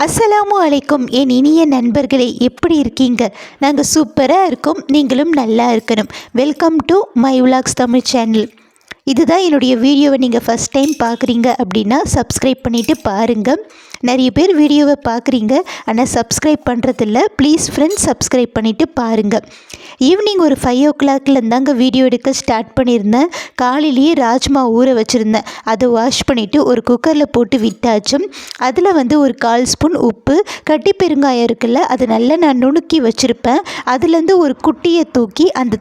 அஸ்ஸலாமு அலைக்கும் என் இனிய நண்பர்களே, எப்படி இருக்கீங்க? நாங்கள் சூப்பராக இருக்கோம். நீங்களும் நல்லா இருக்கணும். Welcome to my vlogs Tamil channel. இதுதான் என்னுடைய வீடியோவை நீங்கள் ஃபஸ்ட் டைம் பார்க்குறீங்க அப்படின்னா சப்ஸ்கிரைப் பண்ணிவிட்டு பாருங்கள். நிறைய பேர் வீடியோவை பார்க்குறீங்க, ஆனால் சப்ஸ்கிரைப் பண்ணுறதில்ல. ப்ளீஸ் ஃப்ரெண்ட்ஸ் சப்ஸ்கிரைப் பண்ணிவிட்டு பாருங்கள். ஈவினிங் ஒரு 5 o'clock இருந்தாங்க வீடியோ எடுக்க ஸ்டார்ட் பண்ணியிருந்தேன். காலையிலேயே ராஜ்மா ஊற வச்சுருந்தேன். அதை வாஷ் பண்ணிவிட்டு ஒரு குக்கரில் போட்டு விட்டாச்சும். அதில் ஒரு 1/4 ஸ்பூன் உப்பு, கட்டி பெருங்காயம் இருக்குல்ல, அதை நல்லா நான் நுணுக்கி வச்சுருப்பேன். அதுலேருந்து ஒரு குட்டியை தூக்கி அந்த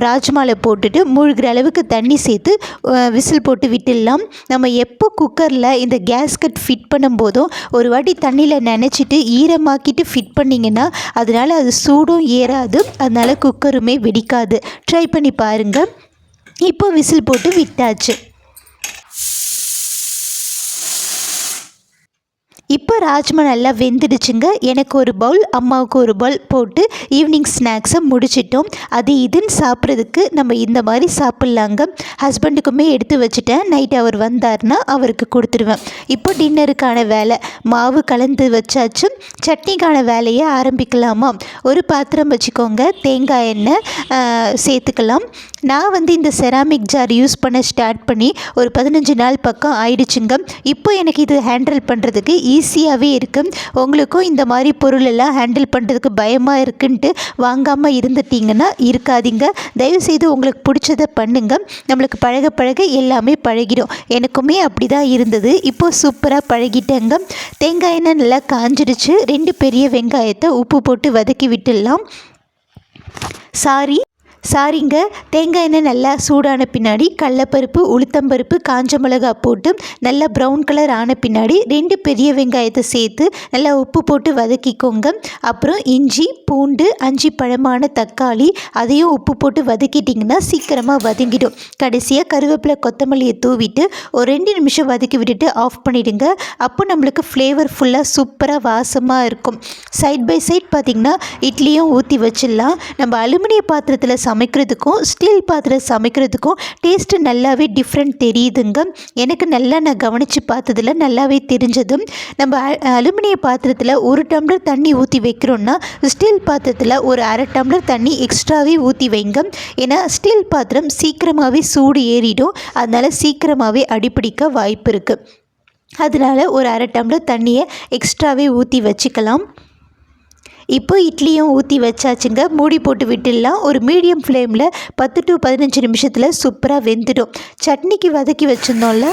ராஜ்மாவில் போட்டுட்டு மூழ்கிற அளவுக்கு தண்ணி சேர்த்து விசில் போட்டு விட்டுடலாம். நம்ம எப்போ குக்கரில் இந்த கேஸ்கட் ஃபிட் பண்ணும்போதும் ஒரு வாட்டி தண்ணியில் நனைச்சிட்டு ஈரமாக்கிட்டு ஃபிட் பண்ணிங்கன்னா அதனால் அது சூடும் ஏறாது, அதனால் குக்கருமே வெடிக்காது. ட்ரை பண்ணி பாருங்கள். இப்போ விசில் போட்டு விட்டாச்சு. இப்போ ராஜ்மா நல்லா வெந்துடுச்சுங்க. எனக்கு ஒரு பவுல், அம்மாவுக்கு ஒரு பவுல் போட்டு ஈவினிங் ஸ்நாக்ஸை முடிச்சிட்டோம். அது இதுன்னு சாப்பிட்றதுக்கு நம்ம இந்த மாதிரி சாப்பிட்லாங்க. ஹஸ்பண்டுக்குமே எடுத்து வச்சுட்டேன். நைட் அவர் வந்தார்னா அவருக்கு கொடுத்துருவேன். இப்போ டின்னருக்கான வேலை, மாவு கலந்து வச்சாச்சு. சட்னிக்கான வேலையை ஆரம்பிக்கலாமா? ஒரு பாத்திரம் வச்சுக்கோங்க. தேங்காய் எண்ணெய் சேர்த்துக்கலாம். நான் இந்த செராமிக் ஜார் யூஸ் பண்ண ஸ்டார்ட் பண்ணி ஒரு 15 நாள் பக்கம் ஆயிடுச்சுங்க. இப்போ எனக்கு இது ஹேண்டில் பண்ணுறதுக்கு ஈஸியாகவே இருக்குது. உங்களுக்கும் இந்த மாதிரி பொருளெல்லாம் ஹேண்டில் பண்ணுறதுக்கு பயமாக இருக்குன்ட்டு வாங்காமல் இருந்துட்டிங்கன்னா இருக்காதீங்க. தயவுசெய்து உங்களுக்கு பிடிச்சதை பண்ணுங்கள். நம்மளுக்கு பழக பழக எல்லாமே பழகிடும். எனக்குமே அப்படி தான் இருந்தது. இப்போது சூப்பராக பழகிட்டேங்க. தேங்காய் எண்ணெய் நல்லா காஞ்சிடுச்சு. 2 பெரிய வெங்காயத்தை உப்பு போட்டு வதக்கி விட்டுடலாம். சாரிங்க, தேங்காய் எண்ணெய் நல்லா சூடான பின்னாடி கடலைப்பருப்பு, உளுத்தம்பருப்பு, காஞ்ச மிளகா போட்டு நல்லா ப்ரௌன் கலர் ஆன பின்னாடி 2 பெரிய வெங்காயத்தை சேர்த்து நல்லா உப்பு போட்டு வதக்கிக்கோங்க. அப்புறம் இஞ்சி, பூண்டு, 5 பழமான தக்காளி, அதையும் உப்பு போட்டு வதக்கிட்டிங்கன்னா சீக்கிரமாக வதங்கிடும். கடைசியாக கருவேப்பிலை, கொத்தமல்லியை தூவிட்டு ஒரு 2 நிமிஷம் வதக்கி விட்டுட்டு ஆஃப் பண்ணிவிடுங்க. அப்போ நம்மளுக்கு ஃப்ளேவர் ஃபுல்லாக சூப்பராக வாசமாக இருக்கும். சைட் பை சைட் பார்த்திங்கன்னா இட்லியும் ஊற்றி வச்சிடலாம். நம்ம அலுமினிய பாத்திரத்தில் சமைக்கிறதுக்கும் ஸ்டீல் பாத்திரம் சமைக்கிறதுக்கும் டேஸ்ட்டு நல்லாவே டிஃப்ரெண்ட் தெரியுதுங்க. எனக்கு நான் கவனித்து பார்த்ததில் நல்லாவே தெரிஞ்சதும். நம்ம அலுமினிய பாத்திரத்தில் 1 டம்ளர் தண்ணி ஊற்றி வைக்கிறோன்னா ஸ்டீல் பாத்திரத்தில் ஒரு 1/2 டம்ளர் தண்ணி எக்ஸ்ட்ராவே ஊற்றி வைங்க. ஏன்னா ஸ்டீல் பாத்திரம் சீக்கிரமாகவே சூடு ஏறிடும், அதனால் சீக்கிரமாகவே அடிப்பிடிக்க வாய்ப்பு இருக்குது. அதனால் ஒரு 1/2 டம்ளர் தண்ணியை எக்ஸ்ட்ராவே ஊற்றி வச்சுக்கலாம். இப்போ இட்லியும் ஊற்றி வச்சாச்சுங்க. மூடி போட்டு விட்டுடலாம். ஒரு மீடியம் ஃப்ளேமில் 10 to 15 நிமிஷத்தில் சூப்பராக வெந்துடும். சட்னிக்கு வதக்கி வச்சுருந்தோம்ல,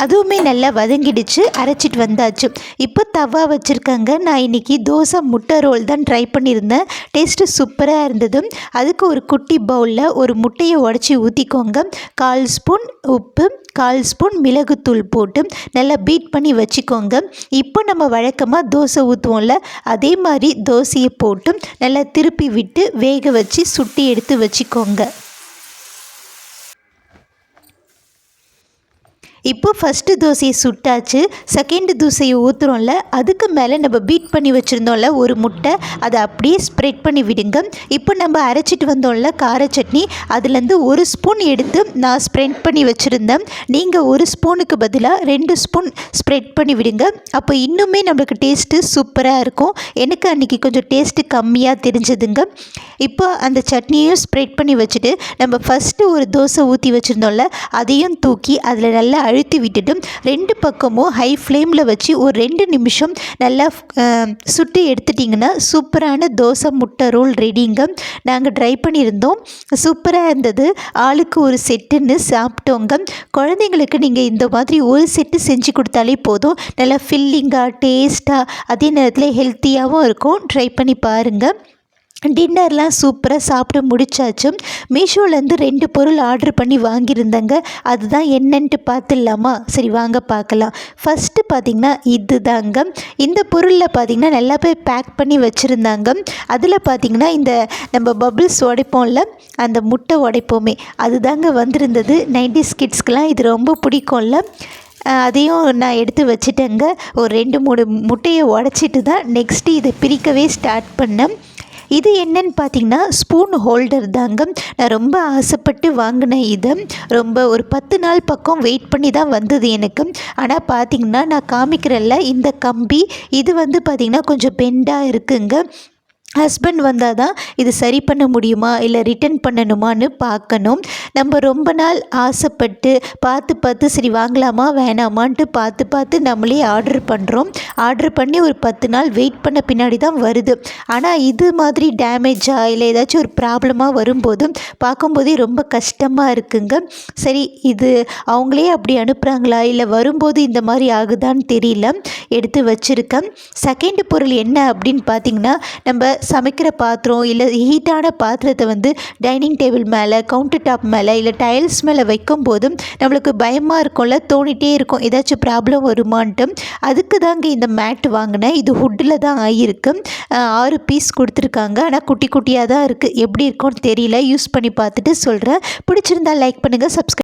அதுவுமே நல்லா வதங்கிடுச்சு. அரைச்சிட்டு வந்தாச்சு. இப்போ தவா வச்சுருக்காங்க. நான் இன்றைக்கி தோசை முட்டை ரோல் தான் ட்ரை பண்ணியிருந்தேன். டேஸ்ட்டு சூப்பராக இருந்தது. அதுக்கு ஒரு குட்டி பவுலில் ஒரு முட்டையை உடச்சி ஊற்றிக்கோங்க. 1/4 ஸ்பூன் உப்பு, 1/4 ஸ்பூன் மிளகுத்தூள் போட்டு நல்லா பீட் பண்ணி வச்சுக்கோங்க. இப்போ நம்ம வழக்கமாக தோசை ஊற்றுவோம்ல, அதே மாதிரி தோசையை போட்டு நல்லா திருப்பி விட்டு வேக வச்சு சுட்டி எடுத்து வச்சுக்கோங்க. இப்போ ஃபஸ்ட்டு தோசையை சுட்டாச்சு. செகண்ட் தோசையை ஊற்றுறோம்ல, அதுக்கு மேலே நம்ம பீட் பண்ணி வச்சுருந்தோம்ல ஒரு முட்டை, அதை அப்படியே ஸ்ப்ரெட் பண்ணி விடுங்க. இப்போ நம்ம அரைச்சிட்டு வந்தோம்ல கார சட்னி, அதுலேருந்து 1 ஸ்பூன் எடுத்து நான் ஸ்ப்ரெட் பண்ணி வச்சுருந்தேன். நீங்கள் 1 ஸ்பூனுக்கு பதிலாக 2 ஸ்பூன் ஸ்ப்ரெட் பண்ணி விடுங்க. அப்போ இன்னுமே நம்மளுக்கு டேஸ்ட்டு சூப்பராக இருக்கும். எனக்கு அன்றைக்கி கொஞ்சம் டேஸ்ட்டு கம்மியாக தெரிஞ்சதுங்க. இப்போ அந்த சட்னியையும் ஸ்ப்ரெட் பண்ணி வச்சுட்டு நம்ம ஃபஸ்ட்டு ஒரு தோசை ஊற்றி வச்சுருந்தோம்ல, அதையும் தூக்கி அதில் நல்லா அழுத்தி விட்டுட்டு 2 பக்கமும் ஹை ஃப்ளேமில் வச்சு ஒரு 2 நிமிஷம் நல்லா சுட்டு எடுத்துட்டிங்கன்னா சூப்பரான தோசை முட்டை ரோல் ரெடிங்க. நாங்கள் ட்ரை பண்ணியிருந்தோம், சூப்பராக இருந்தது. ஆளுக்கு ஒரு செட்டுன்னு சாப்பிட்டோங்க. குழந்தைங்களுக்கு நீங்கள் இந்த மாதிரி ஒரு செட்டு செஞ்சு கொடுத்தாலே போதும். நல்லா ஃபில்லிங்காக, டேஸ்ட்டாக, அதே நேரத்தில் ஹெல்த்தியாகவும் இருக்கும். ட்ரை பண்ணி பாருங்கள். டின்னர்லாம் சூப்பராக சாப்பிட முடிச்சாச்சு. மீஷோலேருந்து 2 பொருள் ஆர்டர் பண்ணி வாங்கியிருந்தேங்க. அதுதான் என்னன்ட்டு பார்த்துடலாமா? சரி வாங்க பார்க்கலாம். ஃபஸ்ட்டு பார்த்திங்கன்னா இது தாங்க. இந்த பொருளில் பார்த்திங்கன்னா நல்லா போய் பேக் பண்ணி வச்சுருந்தாங்க. அதில் பார்த்திங்கன்னா இந்த நம்ம பபிள்ஸ் உடைப்போம்ல, அந்த முட்டை உடைப்போமே, அது தாங்க வந்திருந்தது. 90s கிட்ஸ்க்கெலாம் இது ரொம்ப பிடிக்கும்ல. அதையும் நான் எடுத்து வச்சுட்டேங்க. ஒரு 2-3 முட்டையை உடச்சிட்டு தான் நெக்ஸ்ட்டு இதை பிரிக்கவே ஸ்டார்ட் பண்ணேன். இது என்னன்னு பார்த்தீங்கன்னா ஸ்பூன் ஹோல்டர் தாங்க. நான் ரொம்ப ஆசைப்பட்டு வாங்கினேன் இது. ரொம்ப ஒரு 10 நாள் பக்கம் வெயிட் பண்ணி தான் வந்தது எனக்கு. ஆனால் பார்த்தீங்கன்னா நான் காமிக்கிறேன்ல இந்த கம்பி, இது வந்து பார்த்திங்கன்னா கொஞ்சம் பெண்டாக இருக்குங்க. ஹஸ்பண்ட் வந்தால் தான் இது சரி பண்ண முடியுமா இல்லை ரிட்டர்ன் பண்ணணுமான்னு பார்க்கணும். நம்ம ரொம்ப நாள் ஆசைப்பட்டு பார்த்து சரி வாங்கலாமா வேணாமான்ட்டு பார்த்து நம்மளே ஆர்டர் பண்ணுறோம். ஆர்டர் பண்ணி ஒரு 10 நாள் வெயிட் பண்ண பின்னாடி தான் வருது. ஆனால் இது மாதிரி டேமேஜாக இல்லை ஏதாச்சும் ஒரு ப்ராப்ளமாக வரும்போது பார்க்கும்போதே ரொம்ப கஷ்டமாக இருக்குங்க. சரி இது அவங்களே அப்படி அனுப்புகிறாங்களா இல்லை வரும்போது இந்த மாதிரி ஆகுதான்னு தெரியல, எடுத்து வச்சுருக்கேன். செகண்ட் பொருள் என்ன அப்படின்னு பார்த்திங்கன்னா, நம்ம சமைக்கிற பாத்திரம் இல்லை ஹீட்டான பாத்திரத்தை வந்து டைனிங் டேபிள் மேலே, கவுண்டர் டாப் மேலே இல்லை டைல்ஸ் மேலே வைக்கும் போதும் நம்மளுக்கு பயமாக இருக்கும்ல, தோணிகிட்டே இருக்கும் ஏதாச்சும் ப்ராப்ளம் வருமான்ட்டு. அதுக்கு தாங்க இந்த மேட் வாங்கினேன். இது வுட்டில் தான் ஆகியிருக்கு. 6 பீஸ் கொடுத்துருக்காங்க. ஆனால் குட்டி குட்டியாக தான் இருக்குது. எப்படி இருக்கும்னு தெரியல, யூஸ் பண்ணி பார்த்துட்டு சொல்கிறேன். பிடிச்சிருந்தா லைக் பண்ணுங்கள், சப்ஸ்கிரைப்